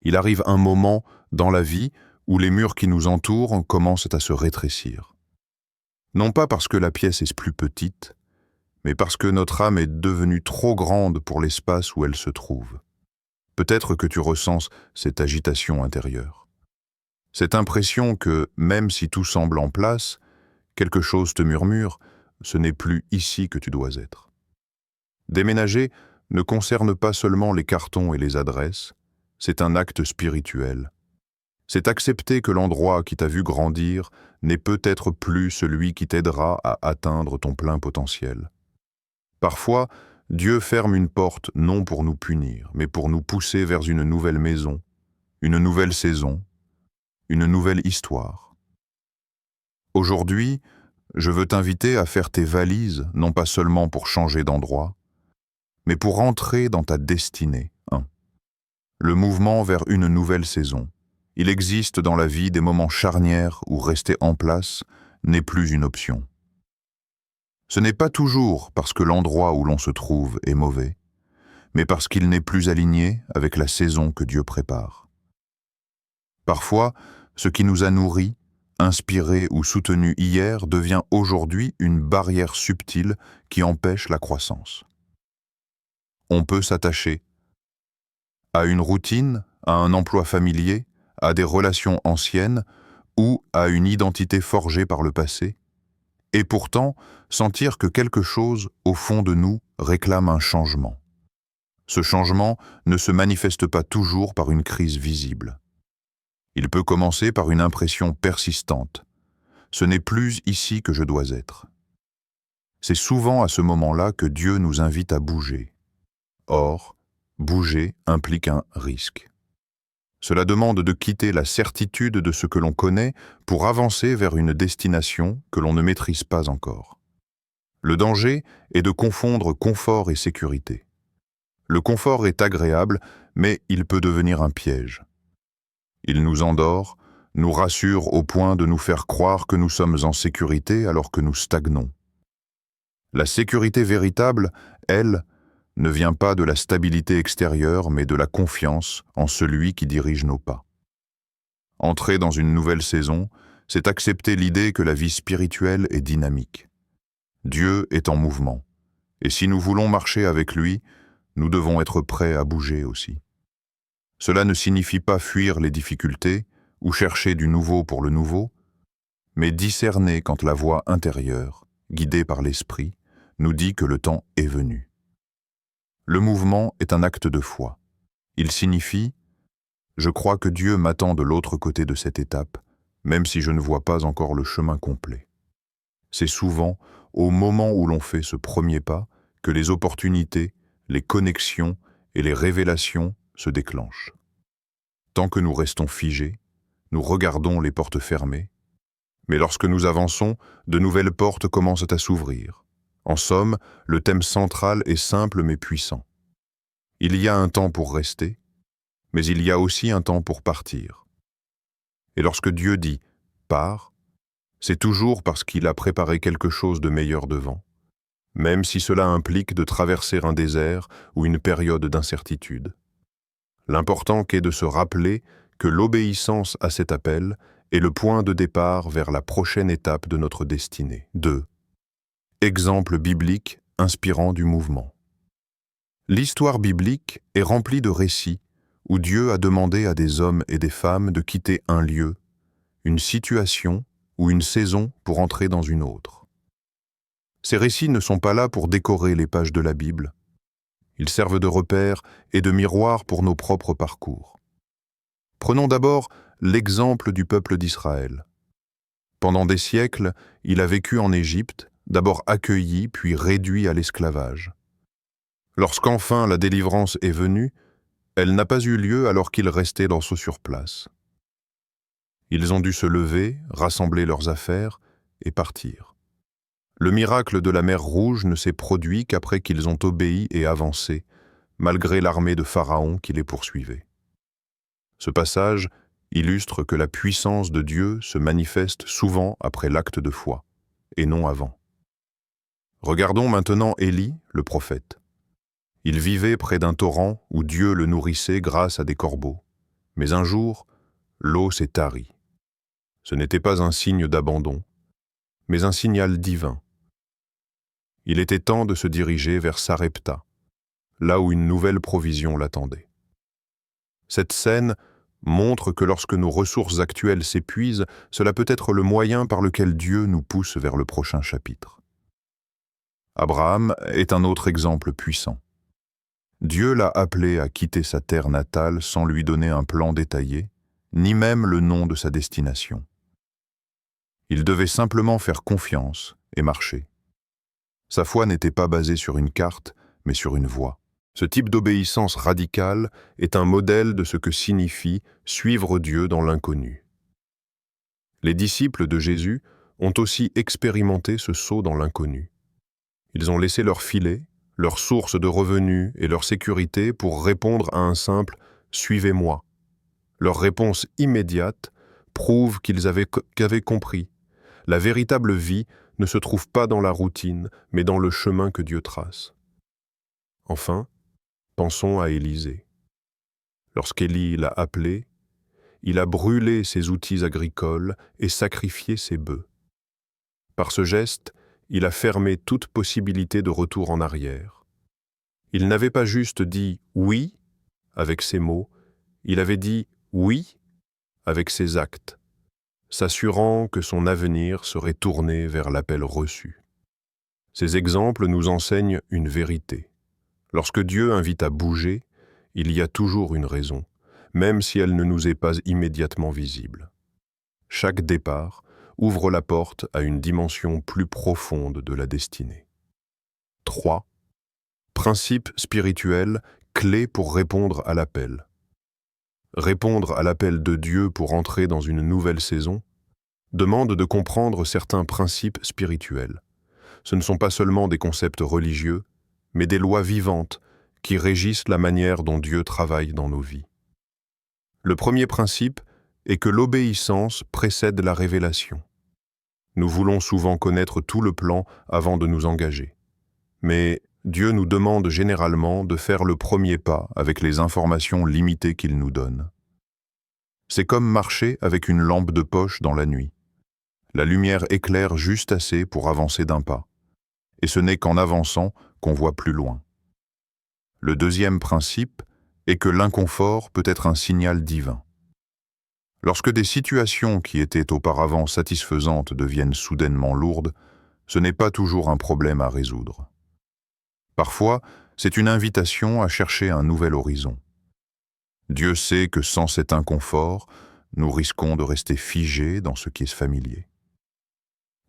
Il arrive un moment dans la vie où les murs qui nous entourent commencent à se rétrécir. Non pas parce que la pièce est plus petite, mais parce que notre âme est devenue trop grande pour l'espace où elle se trouve. Peut-être que tu ressens cette agitation intérieure. Cette impression que, même si tout semble en place, quelque chose te murmure, ce n'est plus ici que tu dois être. Déménager ne concerne pas seulement les cartons et les adresses, c'est un acte spirituel. C'est accepter que l'endroit qui t'a vu grandir n'est peut-être plus celui qui t'aidera à atteindre ton plein potentiel. Parfois, Dieu ferme une porte non pour nous punir, mais pour nous pousser vers une nouvelle maison, une nouvelle saison, une nouvelle histoire. Aujourd'hui, je veux t'inviter à faire tes valises, non pas seulement pour changer d'endroit, mais pour entrer dans ta destinée. Le mouvement vers une nouvelle saison. Il existe dans la vie des moments charnières où rester en place n'est plus une option. Ce n'est pas toujours parce que l'endroit où l'on se trouve est mauvais, mais parce qu'il n'est plus aligné avec la saison que Dieu prépare. Parfois, ce qui nous a nourris, inspirés ou soutenus hier devient aujourd'hui une barrière subtile qui empêche la croissance. On peut s'attacher à une routine, à un emploi familier, à des relations anciennes ou à une identité forgée par le passé, et pourtant sentir que quelque chose, au fond de nous, réclame un changement. Ce changement ne se manifeste pas toujours par une crise visible. Il peut commencer par une impression persistante. Ce n'est plus ici que je dois être. C'est souvent à ce moment-là que Dieu nous invite à bouger. Or, bouger implique un risque. Cela demande de quitter la certitude de ce que l'on connaît pour avancer vers une destination que l'on ne maîtrise pas encore. Le danger est de confondre confort et sécurité. Le confort est agréable, mais il peut devenir un piège. Il nous endort, nous rassure au point de nous faire croire que nous sommes en sécurité alors que nous stagnons. La sécurité véritable, elle, ne vient pas de la stabilité extérieure, mais de la confiance en celui qui dirige nos pas. Entrer dans une nouvelle saison, c'est accepter l'idée que la vie spirituelle est dynamique. Dieu est en mouvement, et si nous voulons marcher avec lui, nous devons être prêts à bouger aussi. Cela ne signifie pas fuir les difficultés ou chercher du nouveau pour le nouveau, mais discerner quand la voix intérieure, guidée par l'esprit, nous dit que le temps est venu. Le mouvement est un acte de foi. Il signifie « Je crois que Dieu m'attend de l'autre côté de cette étape, même si je ne vois pas encore le chemin complet. » C'est souvent au moment où l'on fait ce premier pas que les opportunités, les connexions et les révélations se déclenchent. Tant que nous restons figés, nous regardons les portes fermées, mais lorsque nous avançons, de nouvelles portes commencent à s'ouvrir. En somme, le thème central est simple mais puissant. Il y a un temps pour rester, mais il y a aussi un temps pour partir. Et lorsque Dieu dit « pars », c'est toujours parce qu'il a préparé quelque chose de meilleur devant, même si cela implique de traverser un désert ou une période d'incertitude. L'important est de se rappeler que l'obéissance à cet appel est le point de départ vers la prochaine étape de notre destinée. 2. Exemple biblique inspirant du mouvement. L'histoire biblique est remplie de récits où Dieu a demandé à des hommes et des femmes de quitter un lieu, une situation ou une saison pour entrer dans une autre. Ces récits ne sont pas là pour décorer les pages de la Bible. Ils servent de repères et de miroirs pour nos propres parcours. Prenons d'abord l'exemple du peuple d'Israël. Pendant des siècles, il a vécu en Égypte, d'abord accueilli puis réduit à l'esclavage. Lorsqu'enfin la délivrance est venue, elle n'a pas eu lieu alors qu'ils restaient dans ce surplace. Ils ont dû se lever, rassembler leurs affaires et partir. Le miracle de la mer Rouge ne s'est produit qu'après qu'ils ont obéi et avancé, malgré l'armée de Pharaon qui les poursuivait. Ce passage illustre que la puissance de Dieu se manifeste souvent après l'acte de foi, et non avant. Regardons maintenant Élie, le prophète. Il vivait près d'un torrent où Dieu le nourrissait grâce à des corbeaux. Mais un jour, l'eau s'est tarie. Ce n'était pas un signe d'abandon, mais un signal divin. Il était temps de se diriger vers Sarepta, là où une nouvelle provision l'attendait. Cette scène montre que lorsque nos ressources actuelles s'épuisent, cela peut être le moyen par lequel Dieu nous pousse vers le prochain chapitre. Abraham est un autre exemple puissant. Dieu l'a appelé à quitter sa terre natale sans lui donner un plan détaillé, ni même le nom de sa destination. Il devait simplement faire confiance et marcher. Sa foi n'était pas basée sur une carte, mais sur une voie. Ce type d'obéissance radicale est un modèle de ce que signifie suivre Dieu dans l'inconnu. Les disciples de Jésus ont aussi expérimenté ce saut dans l'inconnu. Ils ont laissé leur filet, leur source de revenus et leur sécurité pour répondre à un simple « Suivez-moi ». Leur réponse immédiate prouve qu'ils avaient compris. La véritable vie ne se trouve pas dans la routine, mais dans le chemin que Dieu trace. Enfin, pensons à Élisée. Lorsqu'Élie l'a appelé, il a brûlé ses outils agricoles et sacrifié ses bœufs. Par ce geste, il a fermé toute possibilité de retour en arrière. Il n'avait pas juste dit « oui » avec ses mots, il avait dit « oui » avec ses actes, s'assurant que son avenir serait tourné vers l'appel reçu. Ces exemples nous enseignent une vérité. Lorsque Dieu invite à bouger, il y a toujours une raison, même si elle ne nous est pas immédiatement visible. Chaque départ ouvre la porte à une dimension plus profonde de la destinée. 3. Principe spirituel, clé pour répondre à l'appel. Répondre à l'appel de Dieu pour entrer dans une nouvelle saison demande de comprendre certains principes spirituels. Ce ne sont pas seulement des concepts religieux, mais des lois vivantes qui régissent la manière dont Dieu travaille dans nos vies. Le premier principe est que l'obéissance précède la révélation. Nous voulons souvent connaître tout le plan avant de nous engager. Mais Dieu nous demande généralement de faire le premier pas avec les informations limitées qu'il nous donne. C'est comme marcher avec une lampe de poche dans la nuit. La lumière éclaire juste assez pour avancer d'un pas, et ce n'est qu'en avançant qu'on voit plus loin. Le deuxième principe est que l'inconfort peut être un signal divin. Lorsque des situations qui étaient auparavant satisfaisantes deviennent soudainement lourdes, ce n'est pas toujours un problème à résoudre. Parfois, c'est une invitation à chercher un nouvel horizon. Dieu sait que sans cet inconfort, nous risquons de rester figés dans ce qui est familier.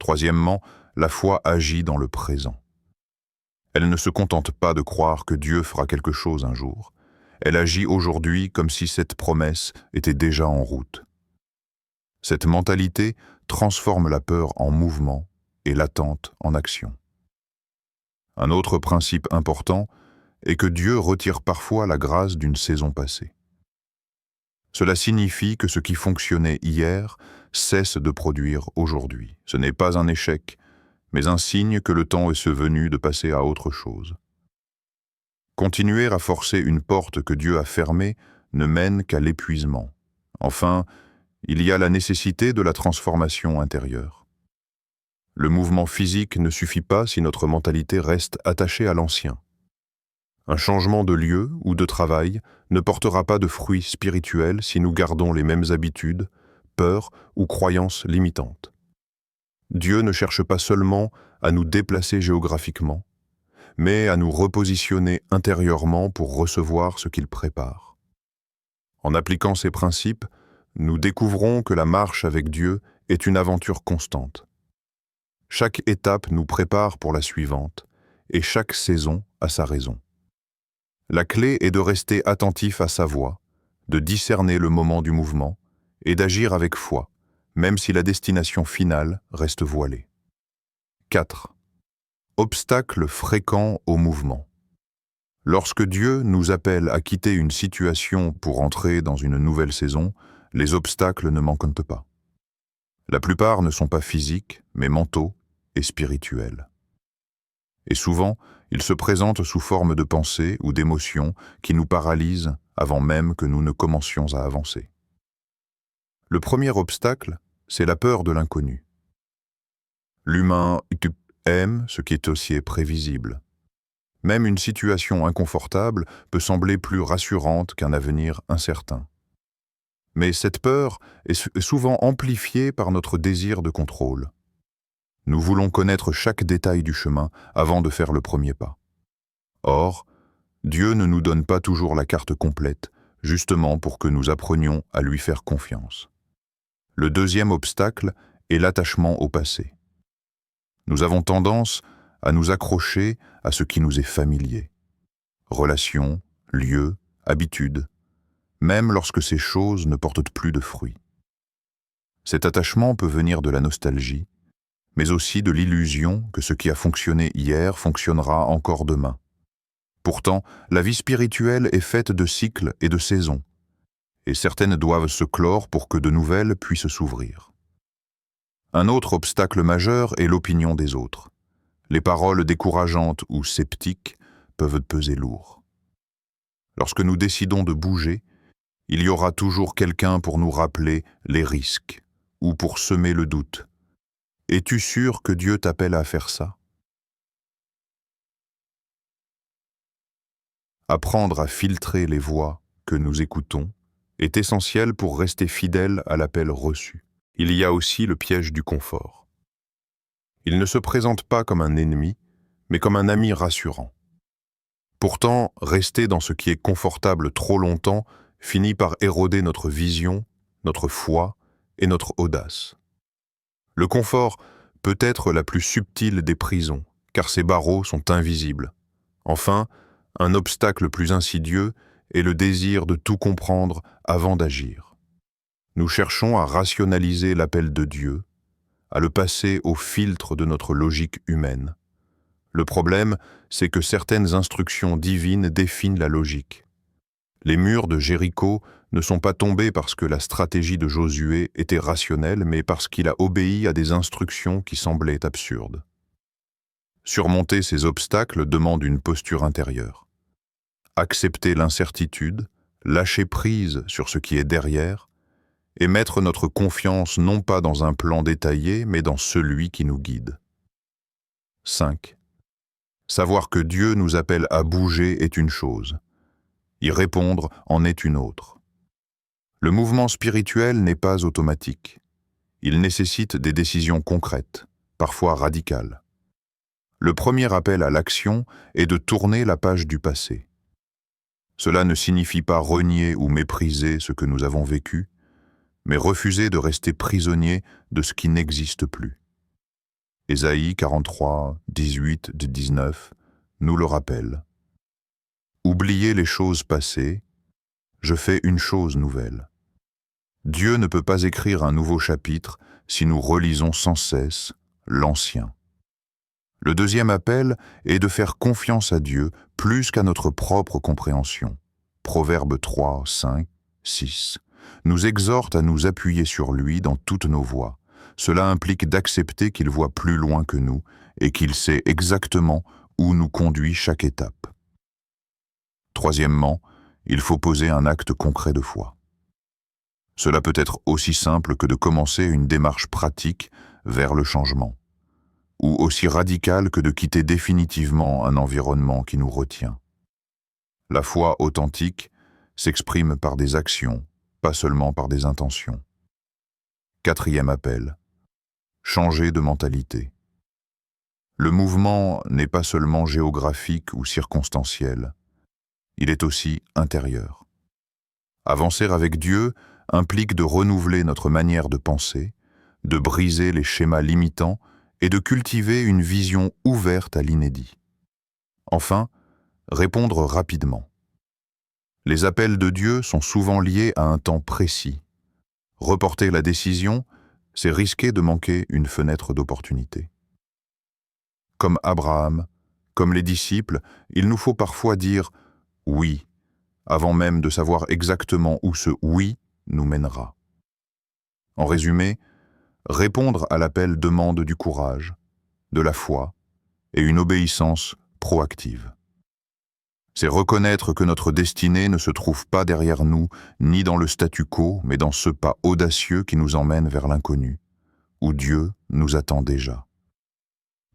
Troisièmement, la foi agit dans le présent. Elle ne se contente pas de croire que Dieu fera quelque chose un jour. Elle agit aujourd'hui comme si cette promesse était déjà en route. Cette mentalité transforme la peur en mouvement et l'attente en action. Un autre principe important est que Dieu retire parfois la grâce d'une saison passée. Cela signifie que ce qui fonctionnait hier cesse de produire aujourd'hui. Ce n'est pas un échec, mais un signe que le temps est venu de passer à autre chose. Continuer à forcer une porte que Dieu a fermée ne mène qu'à l'épuisement. Enfin, il y a la nécessité de la transformation intérieure. Le mouvement physique ne suffit pas si notre mentalité reste attachée à l'ancien. Un changement de lieu ou de travail ne portera pas de fruits spirituels si nous gardons les mêmes habitudes, peurs ou croyances limitantes. Dieu ne cherche pas seulement à nous déplacer géographiquement, mais à nous repositionner intérieurement pour recevoir ce qu'il prépare. En appliquant ces principes, nous découvrons que la marche avec Dieu est une aventure constante. Chaque étape nous prépare pour la suivante, et chaque saison a sa raison. La clé est de rester attentif à sa voix, de discerner le moment du mouvement et d'agir avec foi, même si la destination finale reste voilée. 4. Obstacles fréquents au mouvement. Lorsque Dieu nous appelle à quitter une situation pour entrer dans une nouvelle saison, les obstacles ne manquent pas. La plupart ne sont pas physiques, mais mentaux et spirituels. Et souvent, ils se présentent sous forme de pensées ou d'émotions qui nous paralysent avant même que nous ne commencions à avancer. Le premier obstacle, c'est la peur de l'inconnu. L'humain aime ce qui est aussi prévisible. Même une situation inconfortable peut sembler plus rassurante qu'un avenir incertain. Mais cette peur est souvent amplifiée par notre désir de contrôle. Nous voulons connaître chaque détail du chemin avant de faire le premier pas. Or, Dieu ne nous donne pas toujours la carte complète, justement pour que nous apprenions à lui faire confiance. Le deuxième obstacle est l'attachement au passé. Nous avons tendance à nous accrocher à ce qui nous est familier. Relations, lieux, habitudes, même lorsque ces choses ne portent plus de fruits. Cet attachement peut venir de la nostalgie, mais aussi de l'illusion que ce qui a fonctionné hier fonctionnera encore demain. Pourtant, la vie spirituelle est faite de cycles et de saisons, et certaines doivent se clore pour que de nouvelles puissent s'ouvrir. Un autre obstacle majeur est l'opinion des autres. Les paroles décourageantes ou sceptiques peuvent peser lourd. Lorsque nous décidons de bouger, il y aura toujours quelqu'un pour nous rappeler les risques ou pour semer le doute. Es-tu sûr que Dieu t'appelle à faire ça? Apprendre à filtrer les voix que nous écoutons est essentiel pour rester fidèle à l'appel reçu. Il y a aussi le piège du confort. Il ne se présente pas comme un ennemi, mais comme un ami rassurant. Pourtant, rester dans ce qui est confortable trop longtemps finit par éroder notre vision, notre foi et notre audace. Le confort peut être la plus subtile des prisons, car ses barreaux sont invisibles. Enfin, un obstacle plus insidieux est le désir de tout comprendre avant d'agir. Nous cherchons à rationaliser l'appel de Dieu, à le passer au filtre de notre logique humaine. Le problème, c'est que certaines instructions divines définissent la logique. Les murs de Jéricho ne sont pas tombés parce que la stratégie de Josué était rationnelle, mais parce qu'il a obéi à des instructions qui semblaient absurdes. Surmonter ces obstacles demande une posture intérieure. Accepter l'incertitude, lâcher prise sur ce qui est derrière, et mettre notre confiance non pas dans un plan détaillé, mais dans celui qui nous guide. 5. Savoir que Dieu nous appelle à bouger est une chose. Y répondre en est une autre. Le mouvement spirituel n'est pas automatique. Il nécessite des décisions concrètes, parfois radicales. Le premier appel à l'action est de tourner la page du passé. Cela ne signifie pas renier ou mépriser ce que nous avons vécu, mais refuser de rester prisonnier de ce qui n'existe plus. Ésaïe 43, 18-19 nous le rappelle. Oubliez les choses passées, je fais une chose nouvelle. Dieu ne peut pas écrire un nouveau chapitre si nous relisons sans cesse l'ancien. Le deuxième appel est de faire confiance à Dieu plus qu'à notre propre compréhension. Proverbes 3, 5, 6 nous exhorte à nous appuyer sur lui dans toutes nos voies. Cela implique d'accepter qu'il voit plus loin que nous et qu'il sait exactement où nous conduit chaque étape. Troisièmement, il faut poser un acte concret de foi. Cela peut être aussi simple que de commencer une démarche pratique vers le changement, ou aussi radical que de quitter définitivement un environnement qui nous retient. La foi authentique s'exprime par des actions, pas seulement par des intentions. Quatrième appel, changer de mentalité. Le mouvement n'est pas seulement géographique ou circonstanciel, il est aussi intérieur. Avancer avec Dieu implique de renouveler notre manière de penser, de briser les schémas limitants et de cultiver une vision ouverte à l'inédit. Enfin, répondre rapidement. Les appels de Dieu sont souvent liés à un temps précis. Reporter la décision, c'est risquer de manquer une fenêtre d'opportunité. Comme Abraham, comme les disciples, il nous faut parfois dire « oui » avant même de savoir exactement où ce « oui » nous mènera. En résumé, répondre à l'appel demande du courage, de la foi et une obéissance proactive. C'est reconnaître que notre destinée ne se trouve pas derrière nous, ni dans le statu quo, mais dans ce pas audacieux qui nous emmène vers l'inconnu, où Dieu nous attend déjà.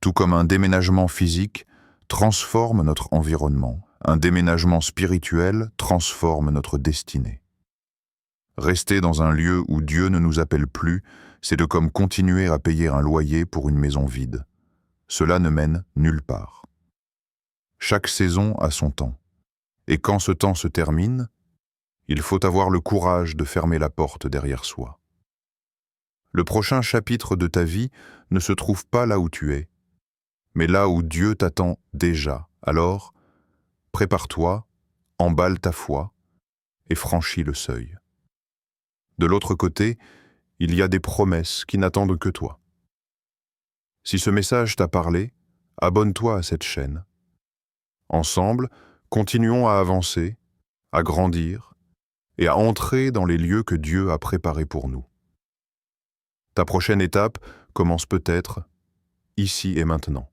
Tout comme un déménagement physique transforme notre environnement, un déménagement spirituel transforme notre destinée. Rester dans un lieu où Dieu ne nous appelle plus, c'est de comme continuer à payer un loyer pour une maison vide. Cela ne mène nulle part. Chaque saison a son temps. Et quand ce temps se termine, il faut avoir le courage de fermer la porte derrière soi. Le prochain chapitre de ta vie ne se trouve pas là où tu es, mais là où Dieu t'attend déjà. Alors, prépare-toi, emballe ta foi et franchis le seuil. De l'autre côté, il y a des promesses qui n'attendent que toi. Si ce message t'a parlé, abonne-toi à cette chaîne. Ensemble, continuons à avancer, à grandir et à entrer dans les lieux que Dieu a préparés pour nous. Ta prochaine étape commence peut-être ici et maintenant.